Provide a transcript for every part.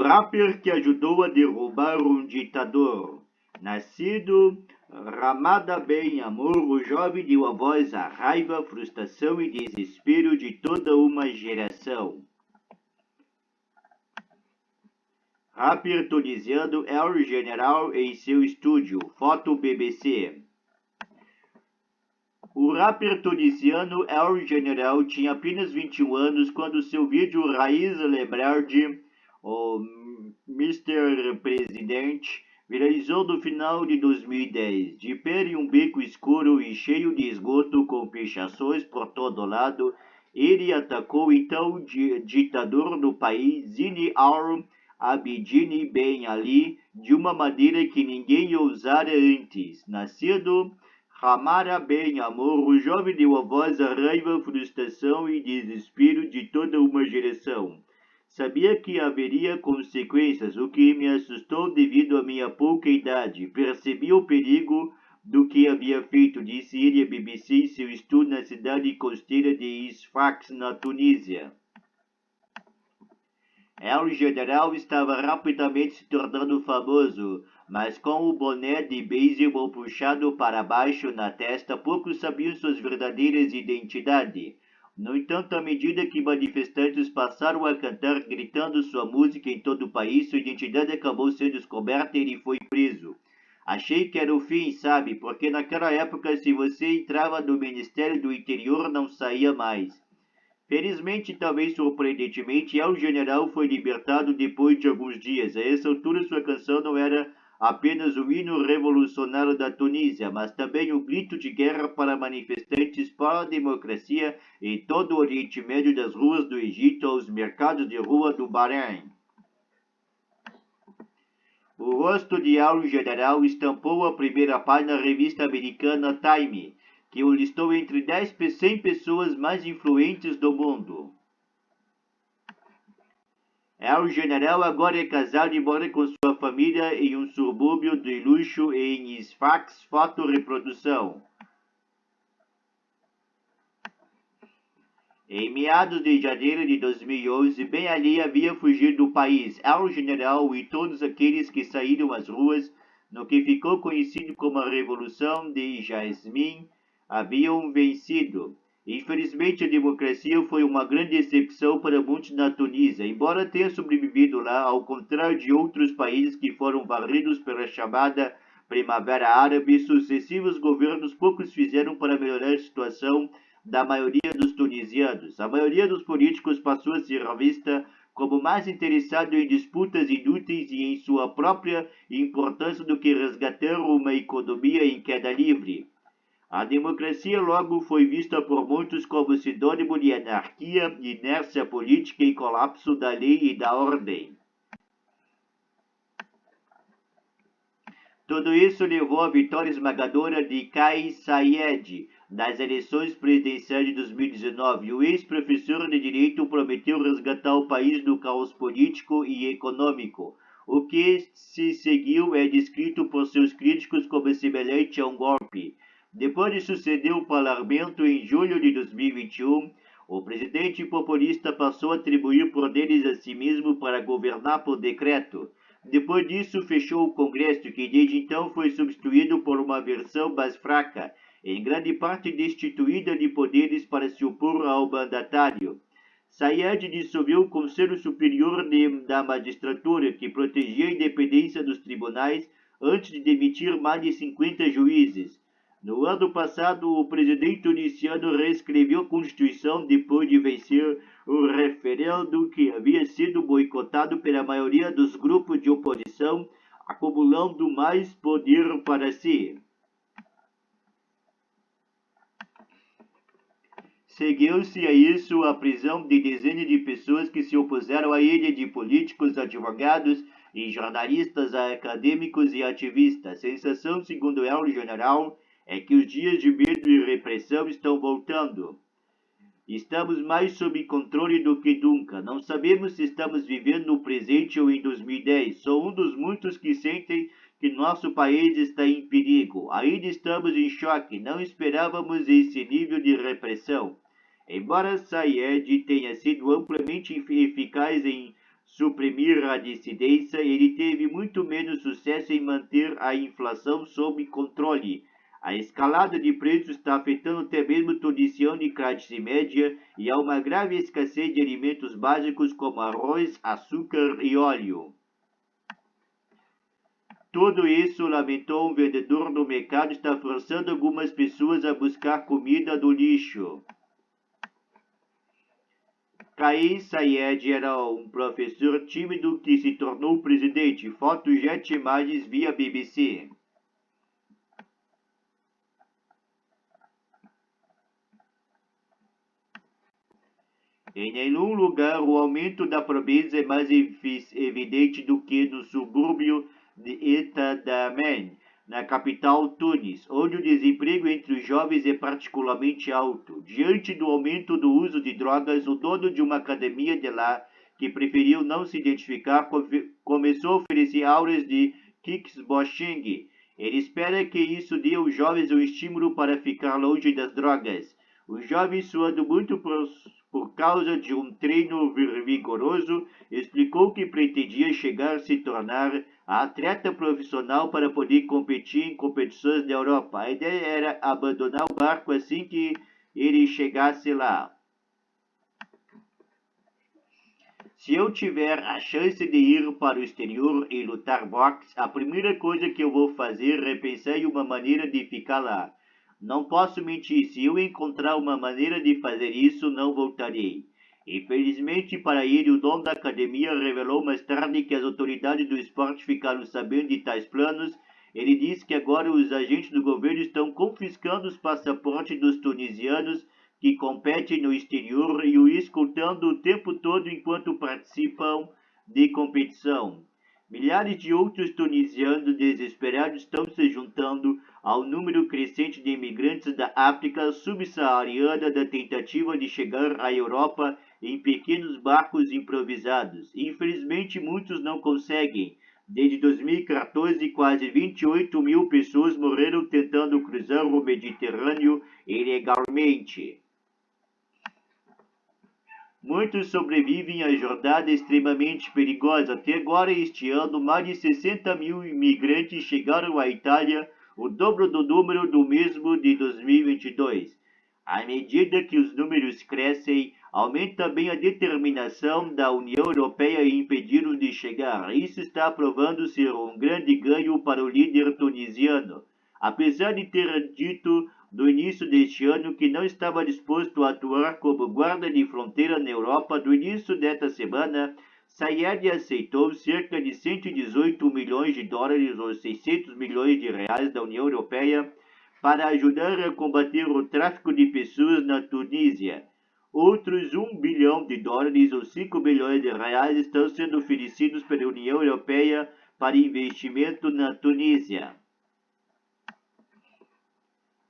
rapper que ajudou a derrubar um ditador. Nascido Ramada Bem Amor, o jovem deu a voz à raiva, frustração e desespero de toda uma geração. Rapper tunisiano El General em seu estúdio. Foto BBC. O rapper tunisiano El General tinha apenas 21 anos quando seu vídeo Raiz Lebrard, o Mr. Presidente, viralizou no final de 2010. De pé em um beco escuro e cheio de esgoto com pichações por todo lado, ele atacou então o ditador do país, Zine al-Abidine Ben Ali, de uma maneira que ninguém ousara antes. Nascido Ramada Bem Amor, o jovem deu a voz à raiva, frustração e desespero de toda uma geração. Sabia que haveria consequências, o que me assustou devido à minha pouca idade. Percebi o perigo do que havia feito, disse ele à BBC em seu estudo na cidade costeira de Sfax, na Tunísia. El General estava rapidamente se tornando famoso, mas com o boné de beisebol puxado para baixo na testa, poucos sabiam suas verdadeiras identidades. No entanto, à medida que manifestantes passaram a cantar gritando sua música em todo o país, sua identidade acabou sendo descoberta e ele foi preso. Achei que era o fim, sabe? Porque naquela época, se você entrava no Ministério do Interior, não saía mais. Felizmente, talvez surpreendentemente, El General foi libertado depois de alguns dias. A essa altura, sua canção não era apenas o hino revolucionário da Tunísia, mas também o grito de guerra para manifestantes para a democracia em todo o Oriente Médio, das ruas do Egito aos mercados de rua do Bahrein. O rosto de El General estampou a primeira página da revista americana Time, que o listou entre 100 pessoas mais influentes do mundo. El General agora é casado e mora com sua família em um subúrbio de luxo em Sfax. Foto reprodução. Em meados de janeiro de 2011, Ben Ali havia fugido do país. El General e todos aqueles que saíram às ruas no que ficou conhecido como a Revolução de Jasmine haviam vencido. Infelizmente, a democracia foi uma grande decepção para muitos na Tunísia, embora tenha sobrevivido lá, ao contrário de outros países que foram varridos pela chamada Primavera Árabe. Sucessivos governos poucos fizeram para melhorar a situação da maioria dos tunisianos. A maioria dos políticos passou a ser vista como mais interessado em disputas inúteis e em sua própria importância do que resgatar uma economia em queda livre. A democracia logo foi vista por muitos como sinônimo de anarquia, inércia política e colapso da lei e da ordem. Tudo isso levou à vitória esmagadora de Kais Saied nas eleições presidenciais de 2019. O ex-professor de direito prometeu resgatar o país do caos político e econômico. O que se seguiu é descrito por seus críticos como semelhante a um golpe. Depois de suceder o parlamento em julho de 2021, o presidente populista passou a atribuir poderes a si mesmo para governar por decreto. Depois disso, fechou o Congresso, que desde então foi substituído por uma versão mais fraca, em grande parte destituída de poderes para se opor ao mandatário. Saied dissolveu o Conselho Superior da Magistratura, que protegia a independência dos tribunais, antes de demitir mais de 50 juízes. No ano passado, o presidente tunisiano reescreveu a Constituição depois de vencer o referendo que havia sido boicotado pela maioria dos grupos de oposição, acumulando mais poder para si. Seguiu-se a isso a prisão de dezenas de pessoas que se opuseram a ele, de políticos, advogados e jornalistas, acadêmicos e ativistas. A sensação, segundo El General, é que os dias de medo e repressão estão voltando. Estamos mais sob controle do que nunca. Não sabemos se estamos vivendo no presente ou em 2010. Sou um dos muitos que sentem que nosso país está em perigo. Ainda estamos em choque. Não esperávamos esse nível de repressão. Embora Saied tenha sido amplamente eficaz em suprimir a dissidência, ele teve muito menos sucesso em manter a inflação sob controle. A escalada de preços está afetando até mesmo tunisiano e classe média e há uma grave escassez de alimentos básicos como arroz, açúcar e óleo. Tudo isso, lamentou um vendedor no mercado, está forçando algumas pessoas a buscar comida do lixo. Kais Saied era um professor tímido que se tornou presidente. Foto Jet Imagens via BBC. Em nenhum lugar o aumento da pobreza é mais evidente do que no subúrbio de Etadamen, na capital Tunis, onde o desemprego entre os jovens é particularmente alto. Diante do aumento do uso de drogas, o dono de uma academia de lá, que preferiu não se identificar, começou a oferecer aulas de kickboxing. Ele espera que isso dê aos jovens um estímulo para ficar longe das drogas. Os jovens, suando muito por causa de um treino vigoroso, explicou que pretendia chegar a se tornar atleta profissional para poder competir em competições da Europa. A ideia era abandonar o barco assim que ele chegasse lá. Se eu tiver a chance de ir para o exterior e lutar boxe, a primeira coisa que eu vou fazer é pensar em uma maneira de ficar lá. Não posso mentir, se eu encontrar uma maneira de fazer isso, não voltarei. Infelizmente para ele, o dono da academia revelou mais tarde que as autoridades do esporte ficaram sabendo de tais planos. Ele disse que agora os agentes do governo estão confiscando os passaportes dos tunisianos que competem no exterior e o escutando o tempo todo enquanto participam de competição. Milhares de outros tunisianos desesperados estão se juntando ao número crescente de imigrantes da África subsaariana da tentativa de chegar à Europa em pequenos barcos improvisados. Infelizmente, muitos não conseguem. Desde 2014, quase 28 mil pessoas morreram tentando cruzar o Mediterrâneo ilegalmente. Muitos sobrevivem à jornada extremamente perigosa. Até agora, este ano, mais de 60 mil imigrantes chegaram à Itália, o dobro do número do mesmo de 2022. À medida que os números crescem, aumenta também a determinação da União Europeia em impedi-los de chegar. Isso está provando ser um grande ganho para o líder tunisiano. Apesar de ter dito no início deste ano que não estava disposto a atuar como guarda de fronteira na Europa, no início desta semana, Saied aceitou cerca de 118 milhões de dólares ou 600 milhões de reais da União Europeia para ajudar a combater o tráfico de pessoas na Tunísia. Outros 1 bilhão de dólares ou 5 bilhões de reais estão sendo oferecidos pela União Europeia para investimento na Tunísia.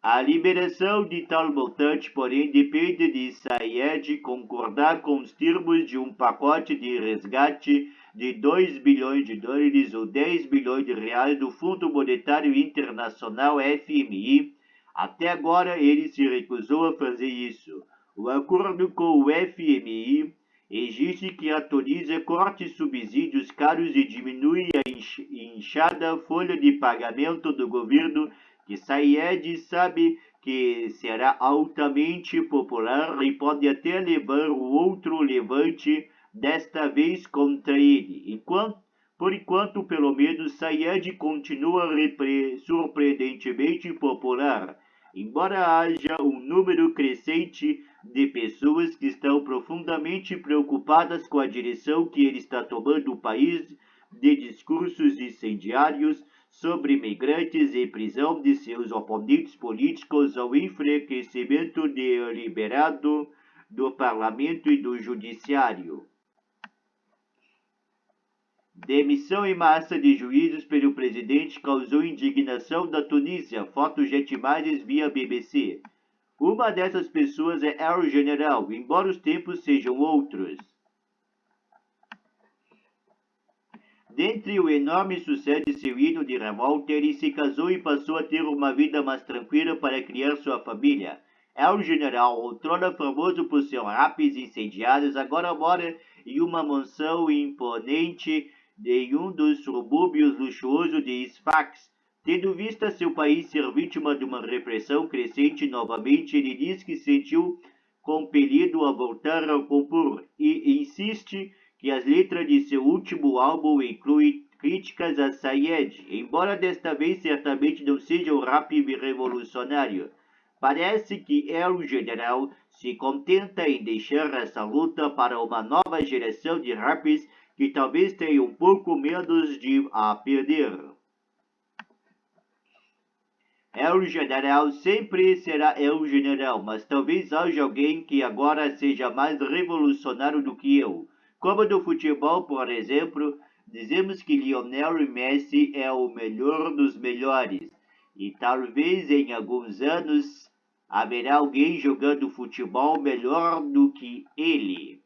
A liberação de tal montante, porém, depende de Saied concordar com os termos de um pacote de resgate de 2 bilhões de dólares ou 10 bilhões de reais do Fundo Monetário Internacional FMI. Até agora, ele se recusou a fazer isso. O acordo com o FMI exige que a Tunísia corte subsídios caros e diminui a inchada folha de pagamento do governo, que Saied sabe que será altamente popular e pode até levar o outro levante, desta vez contra ele. Por enquanto, pelo menos, Saied continua surpreendentemente popular, embora haja um número crescente de pessoas que estão profundamente preocupadas com a direção que ele está tomando o país, de discursos incendiários sobre migrantes e prisão de seus oponentes políticos ao enfraquecimento deliberado do parlamento e do judiciário. Demissão em massa de juízes pelo presidente causou indignação da Tunísia. Foto Jet Imagens via BBC. Uma dessas pessoas é El General, embora os tempos sejam outros. Dentre o enorme sucesso de seu hino de revolta, ele se casou e passou a ter uma vida mais tranquila para criar sua família. É o general, outrora famoso por seus rapes incendiários, agora mora em uma mansão imponente em um dos subúrbios luxuosos de Sfax. Tendo vista seu país ser vítima de uma repressão crescente novamente, ele diz que sentiu compelido a voltar a compor e insiste que as letras de seu último álbum incluem críticas a Sayed, embora desta vez certamente não seja um rap revolucionário. Parece que El General se contenta em deixar essa luta para uma nova geração de rappers que talvez tenha um pouco menos de a perder. El General sempre será El General, mas talvez haja alguém que agora seja mais revolucionário do que eu. Como no futebol, por exemplo, dizemos que Lionel Messi é o melhor dos melhores, e talvez em alguns anos haverá alguém jogando futebol melhor do que ele.